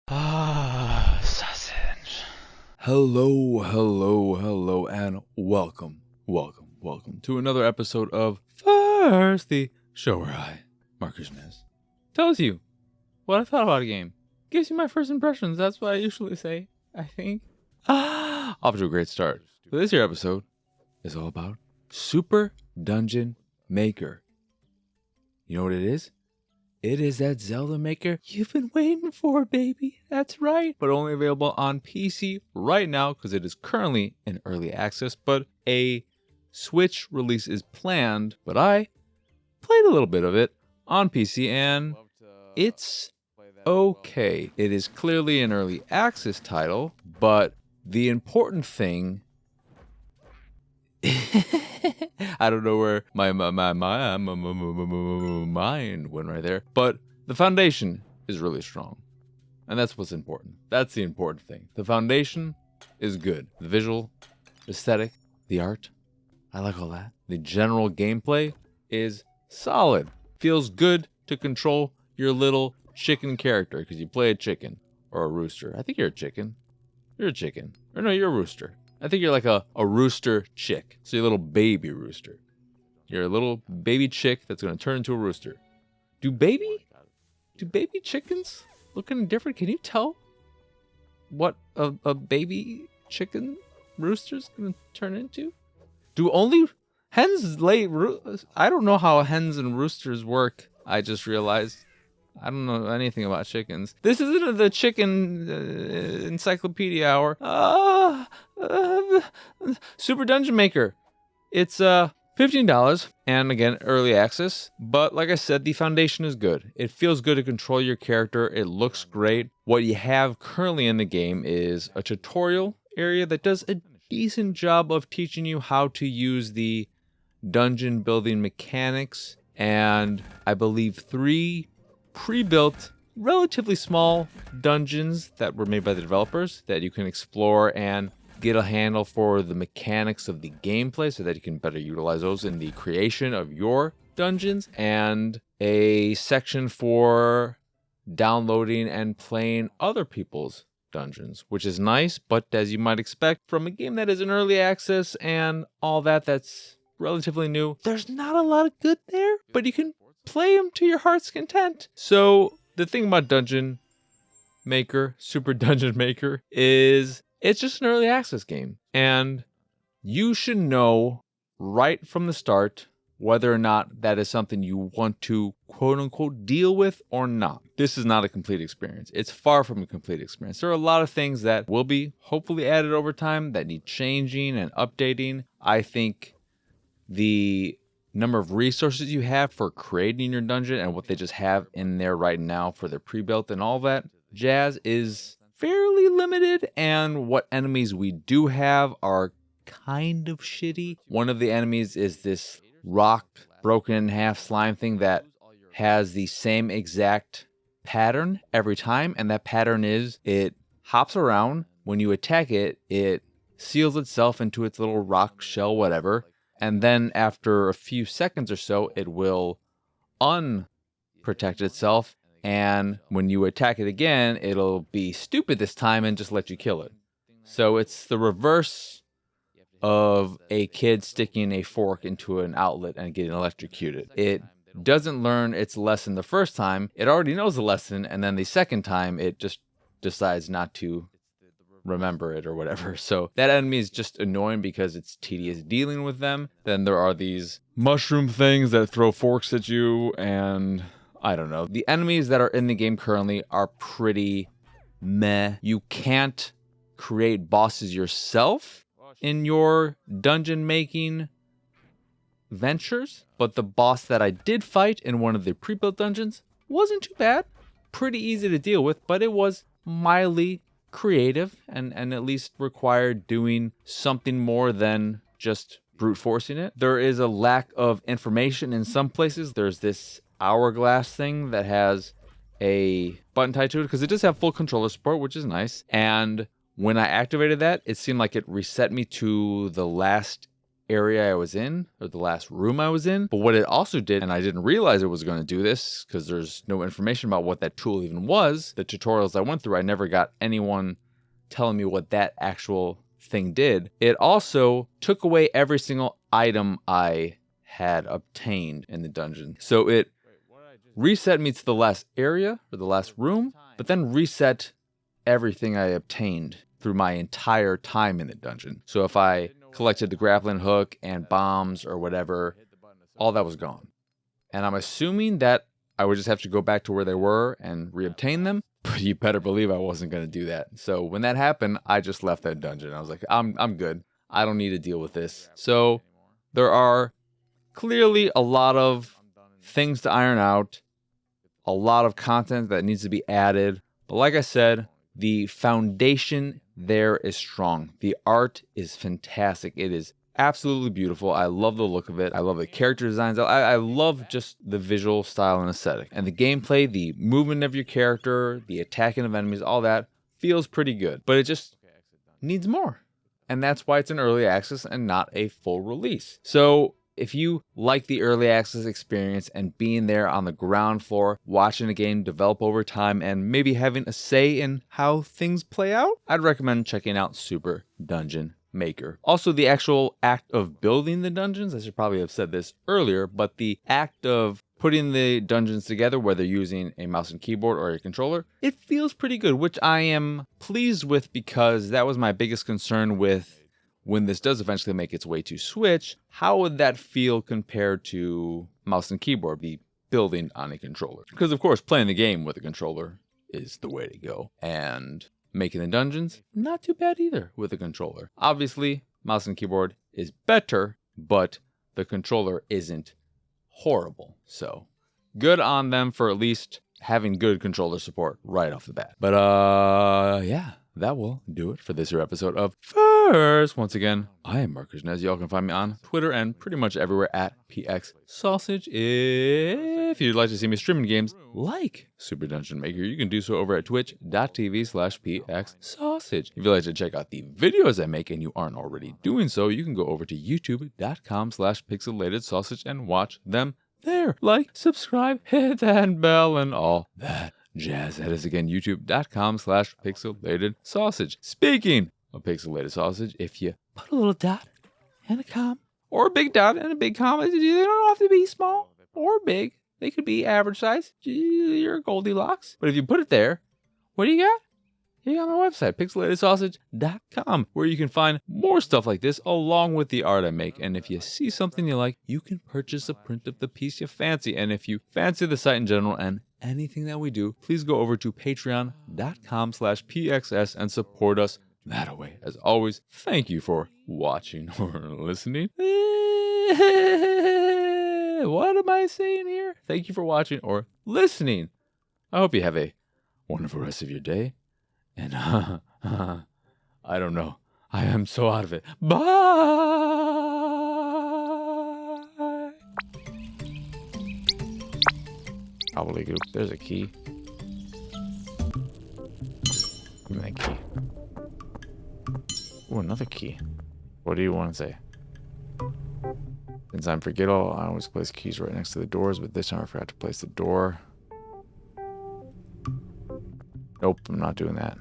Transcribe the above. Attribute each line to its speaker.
Speaker 1: Sausage. Hello, and welcome to another episode of First, the show where I, Marcus Nez, tells you what I thought about a game. Gives you my first impressions. That's what I usually say, I think. Off to a great start. So this here episode is all about Super Dungeon Maker. You know what it is? It is that Zelda Maker you've been waiting for, baby. That's right. But only available on PC right now because it is currently in early access. But a Switch release is planned. But I played a little bit of it on PC and it's okay. It is clearly an early access title, but the important thing... I don't know where my mind went right there. But the foundation is really strong. And that's what's important. That's the important thing. The foundation is good. The visual, aesthetic, the art, I like all that. The general gameplay is solid. Feels good to control your little chicken character because you play a chicken or a rooster. I think you're a chicken. You're a chicken. Or no, you're a rooster. I think you're like a rooster chick. So you're a little baby rooster. You're a little baby chick that's going to turn into a rooster. Do baby chickens look any different? Can you tell what a baby chicken rooster's going to turn into? Do only hens lay I don't know how hens and roosters work. I just realized. I don't know anything about chickens. This isn't the chicken encyclopedia hour. Super Dungeon Maker. It's $15 and again early access. But like I said, the foundation is good. It feels good to control your character. It looks great. What you have currently in the game is a tutorial area that does a decent job of teaching you how to use the dungeon building mechanics, and I believe 3 pre-built, relatively small dungeons that were made by the developers that you can explore and get a handle for the mechanics of the gameplay so that you can better utilize those in the creation of your dungeons, and a section for downloading and playing other people's dungeons, which is nice, but as you might expect from a game that is in early access and all that's relatively new, there's not a lot of good there, but you can play them to your heart's content. So the thing about Dungeon Maker, Super Dungeon Maker, is it's just an early access game. And you should know right from the start whether or not that is something you want to quote unquote deal with or not. This is not a complete experience. It's far from a complete experience. There are a lot of things that will be hopefully added over time that need changing and updating. I think the number of resources you have for creating your dungeon and what they just have in there right now for their pre-built and all that jazz is fairly limited, and what enemies we do have are kind of shitty. One of the enemies is this rock broken in half slime thing that has the same exact pattern every time, and that pattern is it hops around. When you attack it, it seals itself into its little rock shell, whatever. And then after a few seconds or so, it will unprotect itself. And when you attack it again, it'll be stupid this time and just let you kill it. So it's the reverse of a kid sticking a fork into an outlet and getting electrocuted. It doesn't learn its lesson the first time. It already knows the lesson. And then the second time, it just decides not to remember it or whatever. So that enemy is just annoying because it's tedious dealing with them. Then there are these mushroom things that throw forks at you, and I don't know. The enemies that are in the game currently are pretty meh. You can't create bosses yourself in your dungeon making ventures, but the boss that I did fight in one of the pre-built dungeons wasn't too bad. Pretty easy to deal with, but it was mildly creative and at least required doing something more than just brute forcing it. There is a lack of information in some places. There's this hourglass thing that has a button tied to it because it does have full controller support, which is nice. And when I activated that, it seemed like it reset me to the last area I was in, or the last room I was in. But what it also did, and I didn't realize it was going to do this because there's no information about what that tool even was. The tutorials I went through, I never got anyone telling me what that actual thing did. It also took away every single item I had obtained in the dungeon. So it reset me to the last area, or the last room, but then reset everything I obtained through my entire time in the dungeon. So if I collected the grappling hook and bombs or whatever, all that was gone. And I'm assuming that I would just have to go back to where they were and reobtain them, but you better believe I wasn't going to do that. So when that happened, I just left that dungeon. I was like, I'm good. I don't need to deal with this. So there are clearly a lot of things to iron out, a lot of content that needs to be added. But like I said, the foundation there is strong. The art is fantastic. It is absolutely beautiful. I love the look of it. I love the character designs. I love just the visual style and aesthetic. And the gameplay, the movement of your character, the attacking of enemies, all that feels pretty good. But it just needs more. And that's why it's an early access and not a full release. So if you like the early access experience and being there on the ground floor, watching a game develop over time, and maybe having a say in how things play out, I'd recommend checking out Super Dungeon Maker. Also, the actual act of building the dungeons, I should probably have said this earlier, but the act of putting the dungeons together, whether using a mouse and keyboard or a controller, it feels pretty good, which I am pleased with because that was my biggest concern with when this does eventually make its way to Switch. How would that feel compared to mouse and keyboard, be building on a controller? Because of course, playing the game with a controller is the way to go. And making the dungeons, not too bad either with a controller. Obviously, mouse and keyboard is better, but the controller isn't horrible. So good on them for at least having good controller support right off the bat. But yeah, that will do it for this here episode of First. Once again, I am Marcus Nez. Y'all can find me on Twitter and pretty much everywhere at PX Sausage. If you'd like to see me streaming games like Super Dungeon Maker, you can do so over at twitch.tv/PX Sausage. If you'd like to check out the videos I make and you aren't already doing so, you can go over to youtube.com/Pixelated Sausage and watch them there. Like, subscribe, hit that bell, and all that jazz. That is again youtube.com/Pixelated Sausage. Speaking of Pixelated Sausage, if you put a little dot and a comma, or a big dot and a big comma, they don't have to be small or big. They could be average size. You're Goldilocks. But if you put it there, what do you got? You got my website, pixelatedsausage.com, where you can find more stuff like this along with the art I make. And if you see something you like, you can purchase a print of the piece you fancy. And if you fancy the site in general and anything that we do, please go over to patreon.com/PXS and support us that away. As always, thank you for watching or listening. What am I saying here? Thank you for watching or listening. I hope you have a wonderful rest of your day. And I don't know. I am so out of it. Bye. Gobbledygook. There's a key. Give me that key. Oh, another key. What do you want to say? Since I'm forgetful, I always place keys right next to the doors, but this time I forgot to place the door. Nope, I'm not doing that.